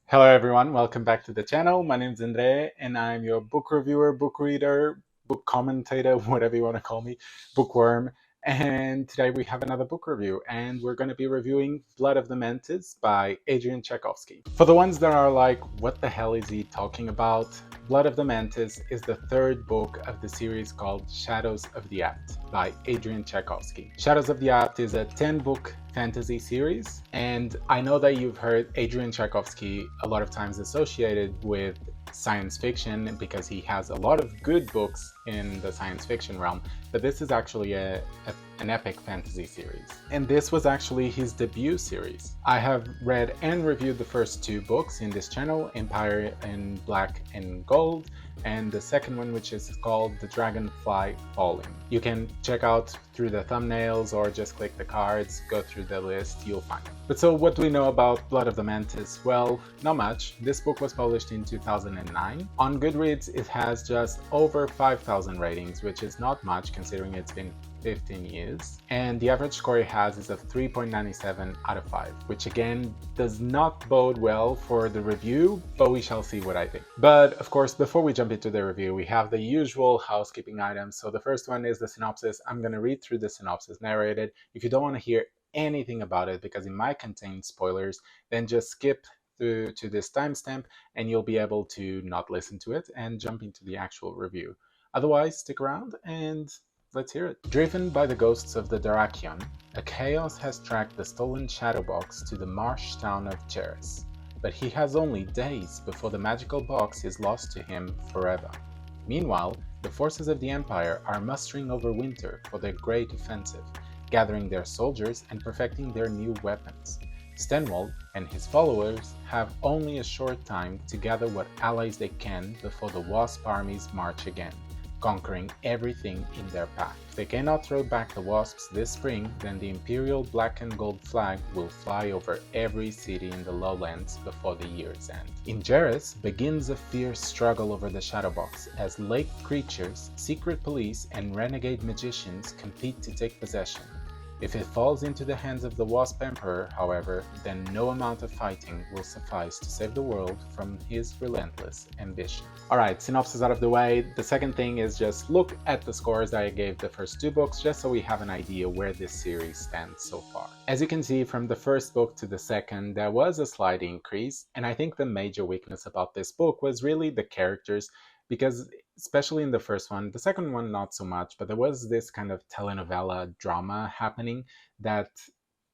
Hello everyone, welcome back to the channel. My name is Andre and I'm your book reviewer, book reader, book commentator, whatever you want to call me, bookworm. And today we have another book review and we're going to be reviewing Blood of the Mantis by Adrian Tchaikovsky. For the ones that are like, what the hell is he talking about? Blood of the Mantis is the third book of the series called Shadows of the Apt by Adrian Tchaikovsky. Shadows of the Apt is a 10-book fantasy series, and I know that you've heard Adrian Tchaikovsky a lot of times associated with science fiction because he has a lot of good books in the science fiction realm, but this is actually an epic fantasy series. And this was actually his debut series. I have read and reviewed the first two books in this channel, Empire in Black and Gold, and the second one, which is called The Dragonfly Falling. You can check out through the thumbnails or just click the cards, go through the list, you'll find it. But so what do we know about Blood of the Mantis? Well, not much. This book was published in 2009. On Goodreads, it has just over 5,000 ratings, which is not much considering it's been 15 years, and the average score it has is a 3.97 out of 5, which again does not bode well for the review, but we shall see what I think. But of course, before we jump into the review, we have the usual housekeeping items. So the first one is the synopsis. I'm going to read through the synopsis narrated. If you don't want to hear anything about it because it might contain spoilers, then just skip to this timestamp and you'll be able to not listen to it and jump into the actual review. Otherwise, stick around and let's hear it. Driven by the ghosts of the Darakion, a chaos has tracked the stolen shadow box to the marsh town of Jeris, but he has only days before the magical box is lost to him forever. Meanwhile, the forces of the Empire are mustering over winter for their great offensive, gathering their soldiers and perfecting their new weapons. Stenwald and his followers have only a short time to gather what allies they can before the Wasp armies march again, conquering everything in their path. If they cannot throw back the Wasps this spring, then the Imperial black and gold flag will fly over every city in the lowlands before the year's end. In Jeris begins a fierce struggle over the Shadow Box as lake creatures, secret police, and renegade magicians compete to take possession. If it falls into the hands of the Wasp Emperor, however, then no amount of fighting will suffice to save the world from his relentless ambition. Alright, synopsis out of the way. The second thing is just look at the scores that I gave the first two books, just so we have an idea where this series stands so far. As you can see, from the first book to the second, there was a slight increase, and I think the major weakness about this book was really the characters, because especially in the first one, the second one not so much, but there was this kind of telenovela drama happening that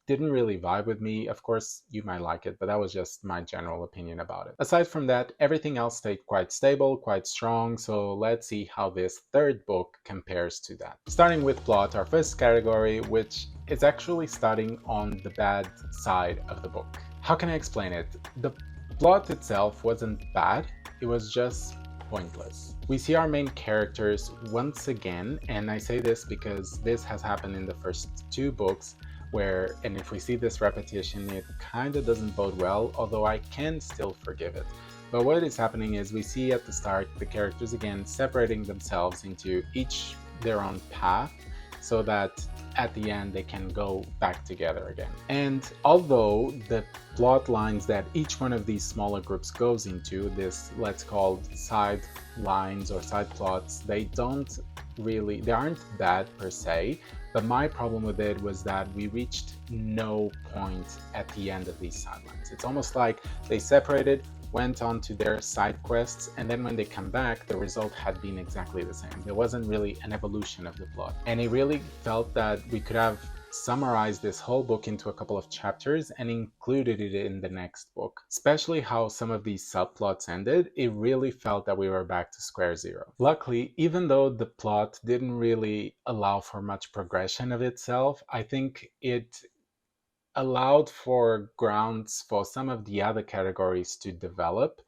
didn't really vibe with me. Of course, you might like it, but that was just my general opinion about it. Aside from that, everything else stayed quite stable, quite strong, so let's see how this third book compares to that. Starting with plot, our first category, which is actually starting on the bad side of the book. How can I explain it? The plot itself wasn't bad, it was just pointless. We see our main characters once again, and I say this because this has happened in the first two books, and if we see this repetition, it kind of doesn't bode well, although I can still forgive it. But what is happening is we see at the start the characters again separating themselves into each their own path, so that at the end they can go back together again. And although the plot lines that each one of these smaller groups goes into, this let's call side lines or side plots, they aren't bad per se, but my problem with it was that we reached no point at the end of these sidelines. It's almost like they separated, went on to their side quests, and then when they come back, the result had been exactly the same. There wasn't really an evolution of the plot. And it really felt that we could have summarized this whole book into a couple of chapters and included it in the next book. Especially how some of these subplots ended, it really felt that we were back to square zero. Luckily, even though the plot didn't really allow for much progression of itself, I think it allowed for grounds for some of the other categories to develop,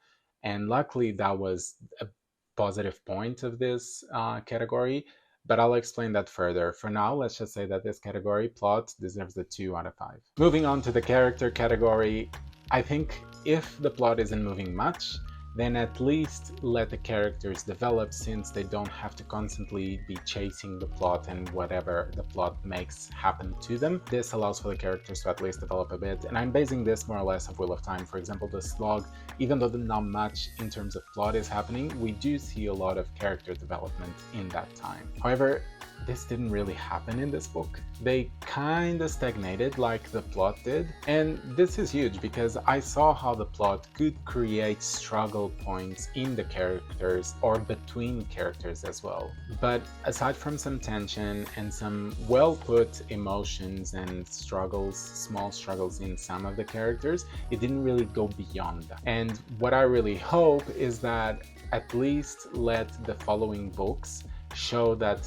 and luckily that was a positive point of this category, but I'll explain that further. For now, let's just say that this category, plot, deserves a 2 out of 5. Moving on to the character category, I think if the plot isn't moving much, then at least let the characters develop, since they don't have to constantly be chasing the plot and whatever the plot makes happen to them. This allows for the characters to at least develop a bit, and I'm basing this more or less off Wheel of Time. For example, the slog, even though not much in terms of plot is happening, we do see a lot of character development in that time. However, this didn't really happen in this book. They kinda stagnated like the plot did, and this is huge because I saw how the plot could create struggle points in the characters or between characters as well. But aside from some tension and some well-put emotions and struggles, small struggles in some of the characters, it didn't really go beyond that. And what I really hope is that at least let the following books show that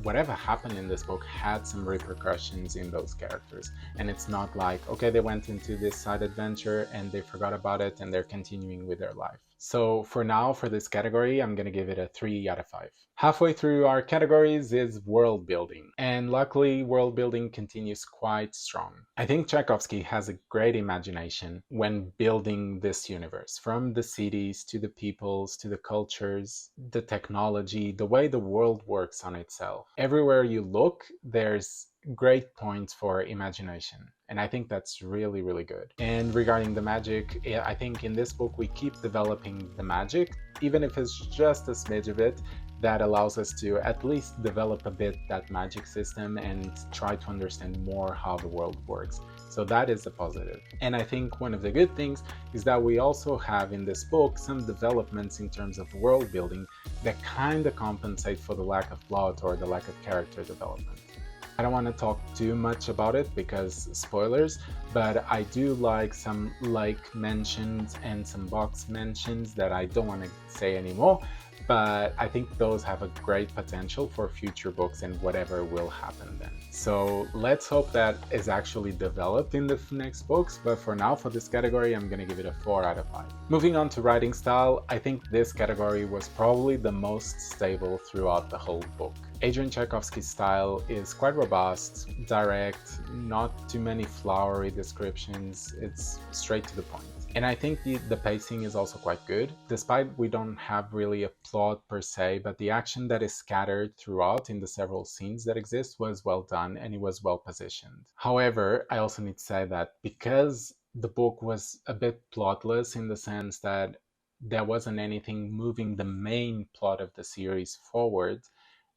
whatever happened in this book had some repercussions in those characters, and it's not like, okay, they went into this side adventure and they forgot about it and they're continuing with their life. So for now, for this category, I'm gonna give it a 3 out of 5. Halfway through our categories is world building, and luckily world building continues quite strong. I think Tchaikovsky has a great imagination when building this universe, from the cities to the peoples to the cultures, the technology, the way the world works on itself. Everywhere you look, there's great points for imagination, and I think that's really, really good. And regarding the magic, I think in this book we keep developing the magic, even if it's just a smidge of it. That allows us to at least develop a bit that magic system and try to understand more how the world works. So that is a positive. And I think one of the good things is that we also have in this book some developments in terms of world building that kind of compensate for the lack of plot or the lack of character development. I don't want to talk too much about it because spoilers, but I do like some like mentions and some box mentions that I don't want to say anymore, but I think those have a great potential for future books and whatever will happen then. So let's hope that is actually developed in the next books, but for now, for this category, I'm gonna give it a 4 out of 5. Moving on to writing style, I think this category was probably the most stable throughout the whole book. Adrian Tchaikovsky's style is quite robust, direct, not too many flowery descriptions, it's straight to the point. And I think the pacing is also quite good, despite we don't have really a plot per se, but the action that is scattered throughout in the several scenes that exist was well done and it was well positioned. However, I also need to say that because the book was a bit plotless in the sense that there wasn't anything moving the main plot of the series forward,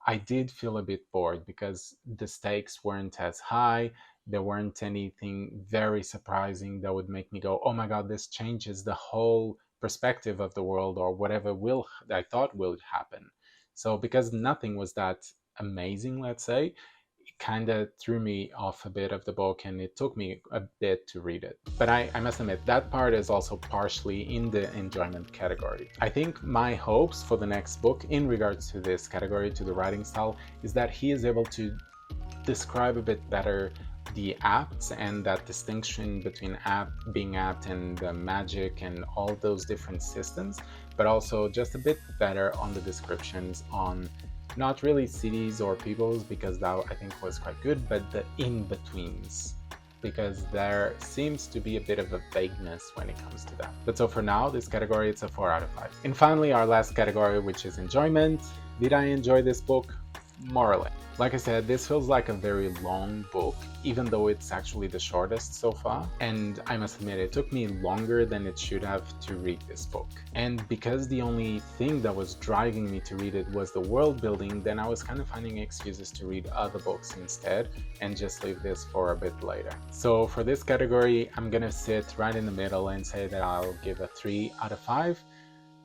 I did feel a bit bored because the stakes weren't as high. There weren't anything very surprising that would make me go, oh my god, this changes the whole perspective of the world or whatever I thought will happen. So because nothing was that amazing, let's say, it kind of threw me off a bit of the book and it took me a bit to read it. But I must admit, that part is also partially in the enjoyment category. I think my hopes for the next book in regards to this category, to the writing style, is that he is able to describe a bit better the apts and that distinction between being apt and magic and all those different systems, but also just a bit better on the descriptions on not really cities or peoples, because that I think was quite good, but the in-betweens, because there seems to be a bit of a vagueness when it comes to that. But so for now, this category, it's a 4 out of 5. And finally, our last category, which is enjoyment. Did I enjoy this book? More or less. Like I said, this feels like a very long book, even though it's actually the shortest so far. And I must admit, it took me longer than it should have to read this book. And because the only thing that was driving me to read it was the world building, then I was kind of finding excuses to read other books instead and just leave this for a bit later. So for this category, I'm gonna sit right in the middle and say that I'll give a 3 out of 5.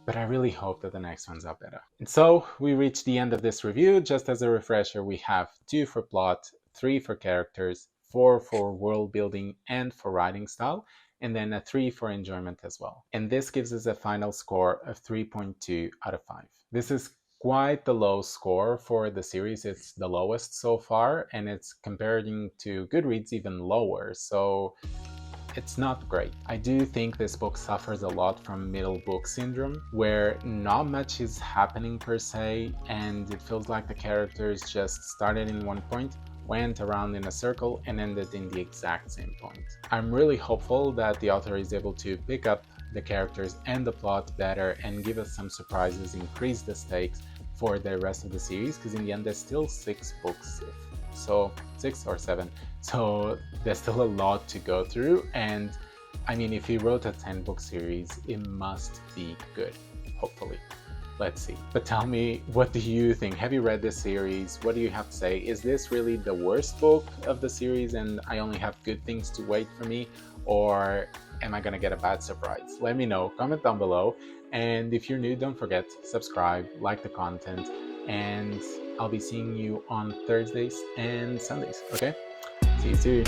But I really hope that the next ones are better. And so we reached the end of this review. Just as a refresher, we have 2 for plot, 3 for characters, 4 for world building and for writing style, and then a 3 for enjoyment as well. And this gives us a final score of 3.2 out of 5. This is quite the low score for the series. It's the lowest so far, and it's comparing to Goodreads even lower. So it's not great. I do think this book suffers a lot from middle book syndrome, where not much is happening per se, and it feels like the characters just started in one point, went around in a circle and ended in the exact same point. I'm really hopeful that the author is able to pick up the characters and the plot better and give us some surprises, increase the stakes for the rest of the series, because in the end there's still 6 books, so 6 or 7, so there's still a lot to go through. And I mean, if he wrote a 10-book series, it must be good, hopefully. Let's see. But tell me, what do you think? Have you read this series? What do you have to say? Is this really the worst book of the series and I only have good things to wait for me? Or am I gonna get a bad surprise? Let me know, comment down below. And if you're new, don't forget, subscribe, like the content, and I'll be seeing you on Thursdays and Sundays, okay? See you soon.